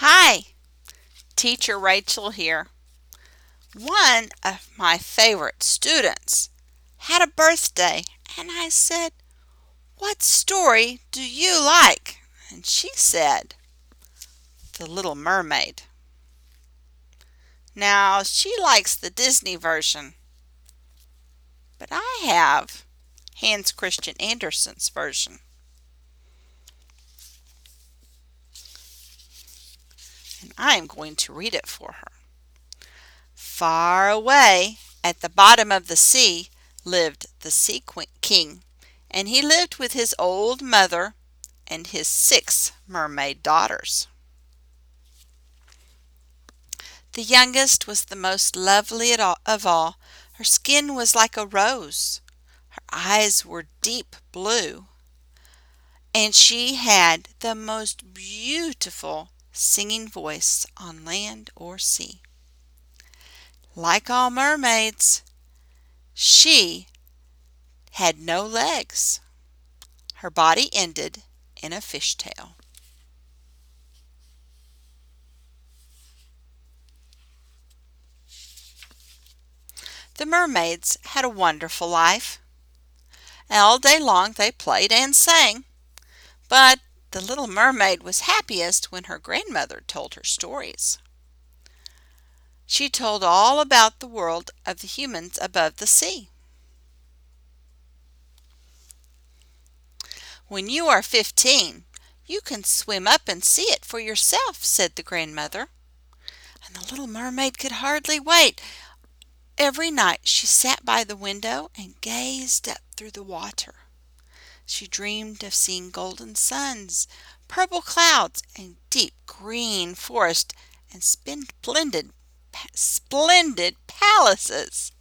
Hi, Teacher Rachel here. One of my favorite students had a birthday, and I said, "What story do you like?" And she said, "The Little Mermaid." Now, she likes the Disney version, but I have Hans Christian Andersen's version, and I am going to read it for her. Far away at the bottom of the sea lived the King, and he lived with his old mother and his 6 mermaid daughters. The youngest was the most lovely of all. Her skin was like a rose. Her eyes were deep blue, and she had the most beautiful singing voice on land or sea. Like all mermaids, she had no legs. Her body ended in a fishtail. The mermaids had a wonderful life. All day long they played and sang, but the little mermaid was happiest when her grandmother told her stories. She told all about the world of the humans above the sea. "When you are 15, you can swim up and see it for yourself," said the grandmother. And the little mermaid could hardly wait. Every night she sat by the window and gazed up through the water. She dreamed of seeing golden suns, purple clouds, and deep green forest, and splendid palaces.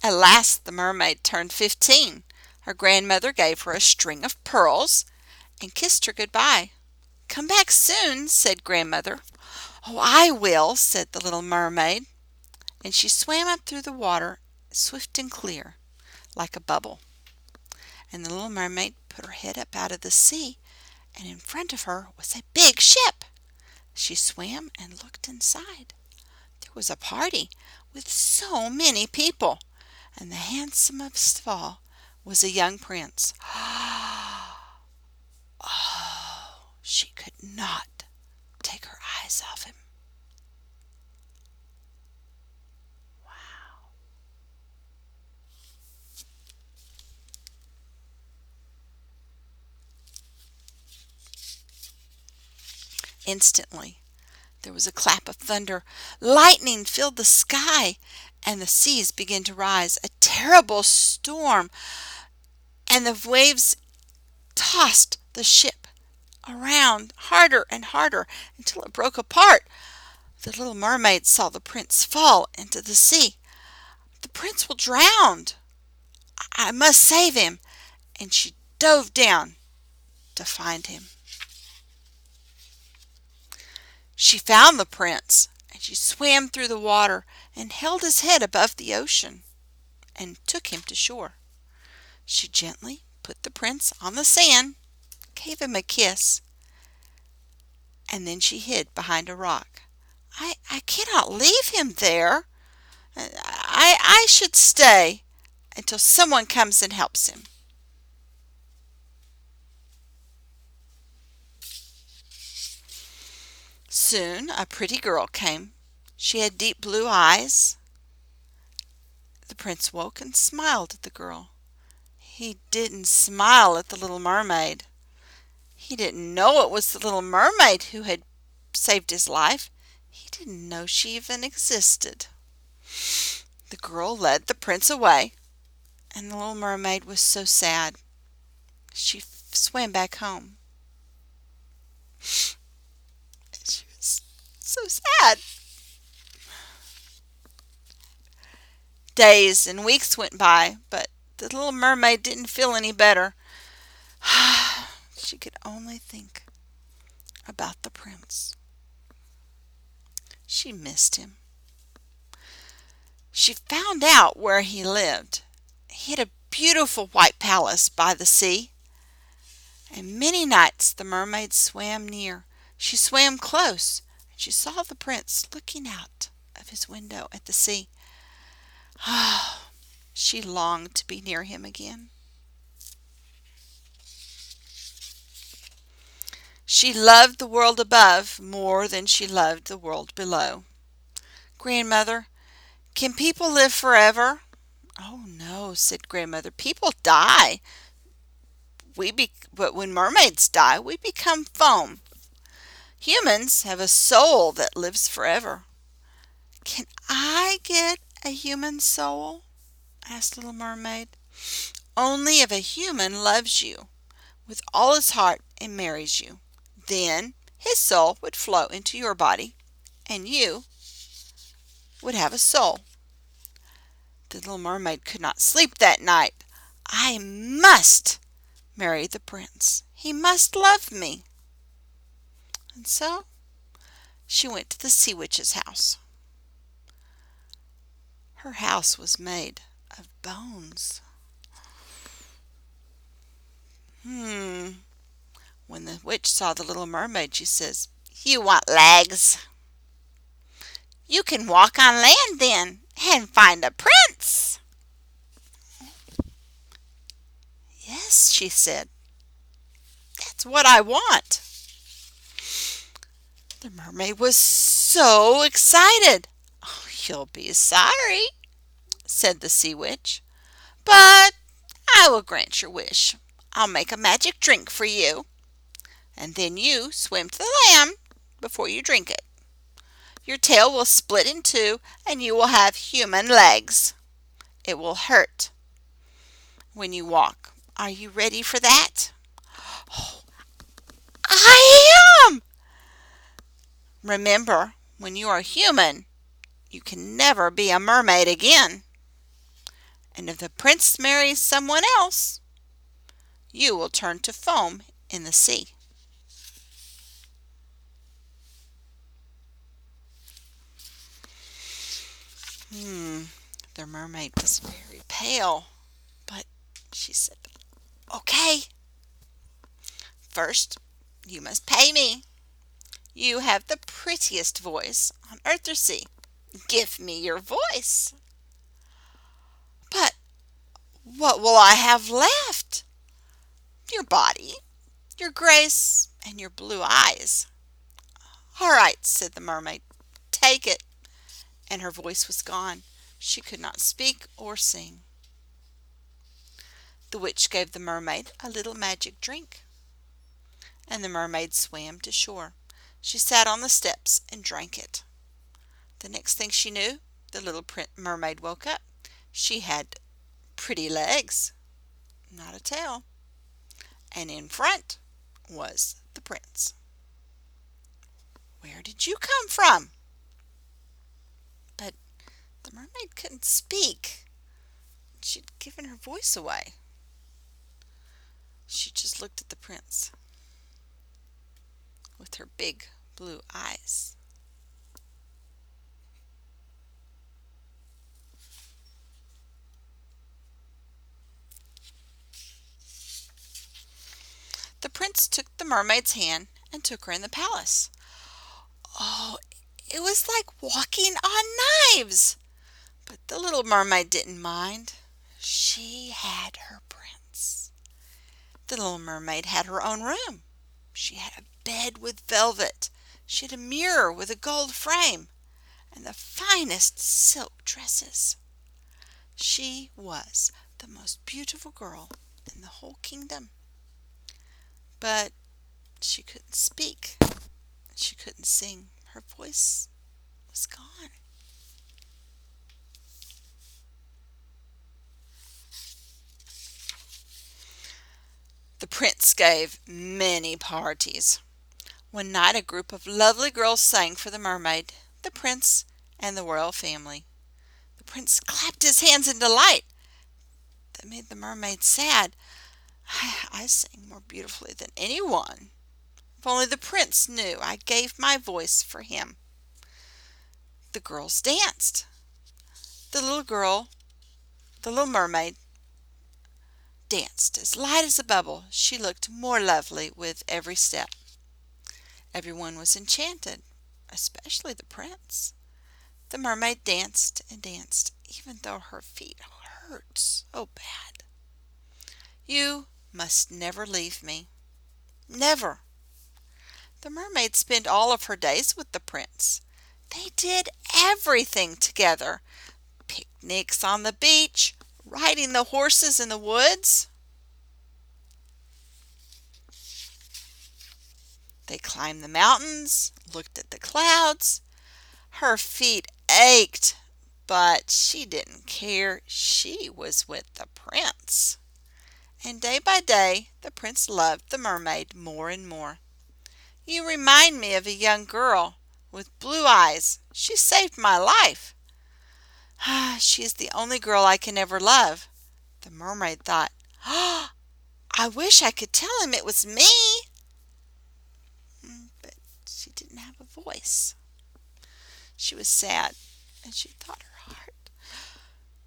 At last the mermaid turned 15. Her grandmother gave her a string of pearls and kissed her goodbye. "Come back soon," said grandmother. "Oh, I will," said the little mermaid, and she swam up through the water, swift and clear, like a bubble. And the little mermaid put her head up out of the sea, and in front of her was a big ship. She swam and looked inside. There was a party with so many people, and the handsomest of all was a young prince. Oh, she could not take her eyes off him. Wow. Instantly, there was a clap of thunder. Lightning filled the sky, and the seas began to rise. A terrible storm, and the waves tossed the ship around harder and harder until it broke apart. The little mermaid saw the prince fall into the sea. "The prince will drown. I must save him." And she dove down to find him. She found the prince, and she swam through the water and held his head above the ocean and took him to shore. She gently put the prince on the sand, gave him a kiss, and then she hid behind a rock. I cannot leave him there. I should stay until someone comes and helps him." Soon a pretty girl came. She had deep blue eyes. The prince woke and smiled at the girl. He didn't smile at the little mermaid. He didn't know it was the little mermaid who had saved his life. He didn't know she even existed. The girl led the prince away, and the little mermaid was so sad. She swam back home. She was so sad. Days and weeks went by, but the little mermaid didn't feel any better. She could only think about the prince. She missed him. She found out where he lived. He had a beautiful white palace by the sea. And many nights the mermaid swam near. She swam close, and she saw the prince looking out of his window at the sea. Ah, she longed to be near him again. She loved the world above more than she loved the world below. Grandmother, can people live forever? Oh no, said Grandmother. People die. But when mermaids die, we become foam. Humans have a soul that lives forever. Can I get a human soul? Asked Little Mermaid. Only if a human loves you with all his heart and marries you. Then his soul would flow into your body, and you would have a soul. The little mermaid could not sleep that night. I must marry the prince. He must love me. And so she went to the sea witch's house. Her house was made of bones. When the witch saw the little mermaid, she says, "You want legs? You can walk on land then and find a prince." "Yes," she said, "that's what I want." The mermaid was so excited. "Oh, you'll be sorry," said the sea witch, "but I will grant your wish. I'll make a magic drink for you, and then you swim to the land before you drink it. Your tail will split in two, and you will have human legs. It will hurt when you walk. Are you ready for that?" "Oh, I am!" "Remember, when you are human, you can never be a mermaid again. And if the prince marries someone else, you will turn to foam in the sea." The mermaid was very pale, but she said, "Okay, first you must pay me. You have the prettiest voice on earth or sea. Give me your voice." "But what will I have left?" "Your body, your grace, and your blue eyes." "All right," said the mermaid. "Take it." And her voice was gone. She could not speak or sing. The witch gave the mermaid a little magic drink, and the mermaid swam to shore. She sat on the steps and drank it. The next thing she knew, the little mermaid woke up. She had pretty legs, not a tail, and in front was the prince. "Where did you come from?" But the mermaid couldn't speak. She'd given her voice away. She just looked at the prince with her big blue eyes. The prince took the mermaid's hand and took her in the palace. Oh, it was like walking on knives. But the little mermaid didn't mind. She had her prince. The little mermaid had her own room. She had a bed with velvet. She had a mirror with a gold frame and the finest silk dresses. She was the most beautiful girl in the whole kingdom. But she couldn't speak. She couldn't sing. Her voice was gone. The prince gave many parties. One night a group of lovely girls sang for the mermaid, the prince, and the royal family. The prince clapped his hands in delight. That made the mermaid sad. I sang more beautifully than anyone. If only the prince knew I gave my voice for him. The girls danced. The little girl, the little mermaid, danced as light as a bubble. She looked more lovely with every step. Everyone was enchanted, especially the prince. The mermaid danced and danced, even though her feet hurt so bad. You must never leave me. Never. The mermaid spent all of her days with the prince. They did everything together: picnics on the beach, riding the horses in the woods. They climbed the mountains, looked at the clouds. Her feet ached, but she didn't care. She was with the prince. And day by day, the prince loved the mermaid more and more. You remind me of a young girl with blue eyes. She saved my life. She is the only girl I can ever love. The mermaid thought, I wish I could tell him it was me. But she didn't have a voice. She was sad, and she thought her heart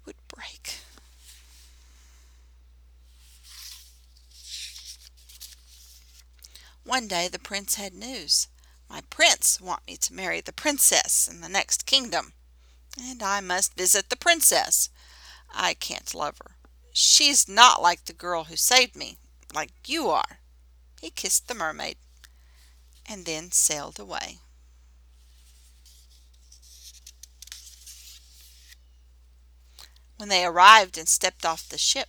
would break. One day the prince had news. My prince wants me to marry the princess in the next kingdom, and I must visit the princess. I can't love her. She's not like the girl who saved me, like you are. He kissed the mermaid and then sailed away. When they arrived and stepped off the ship,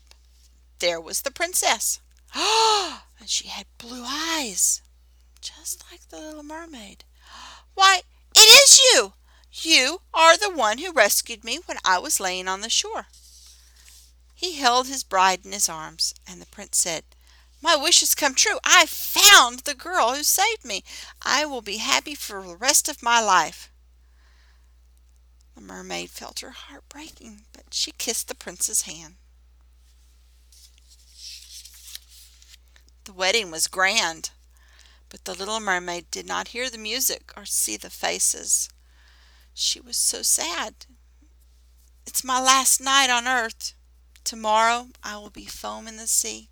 there was the princess. And she had blue eyes, just like the little mermaid. Why, it is you! You are the one who rescued me when I was laying on the shore. He held his bride in his arms, and the prince said, My wish has come true. I found the girl who saved me. I will be happy for the rest of my life. The mermaid felt her heart breaking, but she kissed the prince's hand. The wedding was grand, but the little mermaid did not hear the music or see the faces. She was so sad. It's my last night on earth. Tomorrow I will be foam in the sea.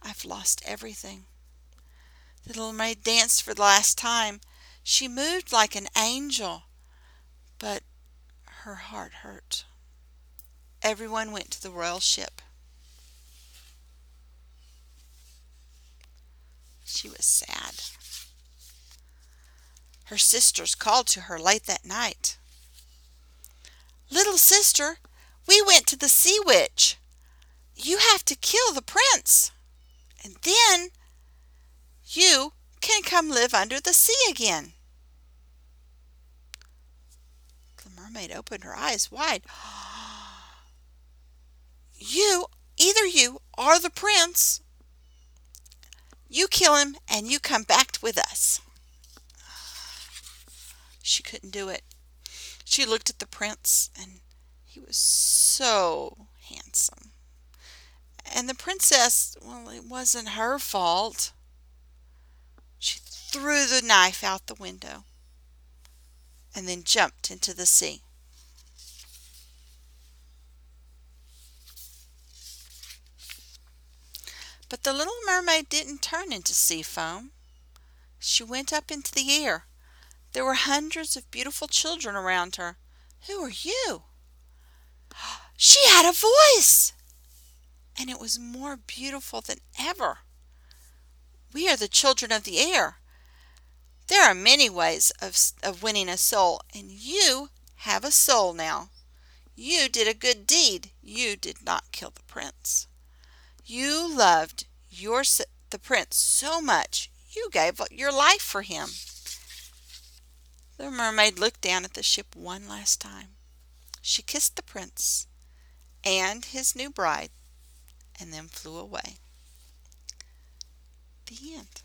I've lost everything. The little maid danced for the last time. She moved like an angel, but her heart hurt. Everyone went to the royal ship. She was sad. Her sisters called to her late that night. Little sister, we went to the sea witch. You have to kill the prince, and then you can come live under the sea again. The mermaid opened her eyes wide. Either you or the prince. You kill him and you come back with us. She couldn't do it. She looked at the prince, and he was so handsome. And the princess, well, it wasn't her fault. She threw the knife out the window and then jumped into the sea. But the little mermaid didn't turn into sea foam. She went up into the air. There were hundreds of beautiful children around her. Who are you? She had a voice, and it was more beautiful than ever. We are the children of the air. There are many ways of winning a soul, and you have a soul now. You did a good deed. You did not kill the prince. You loved the prince so much, you gave up your life for him. The mermaid looked down at the ship one last time. She kissed the prince and his new bride and then flew away. The end.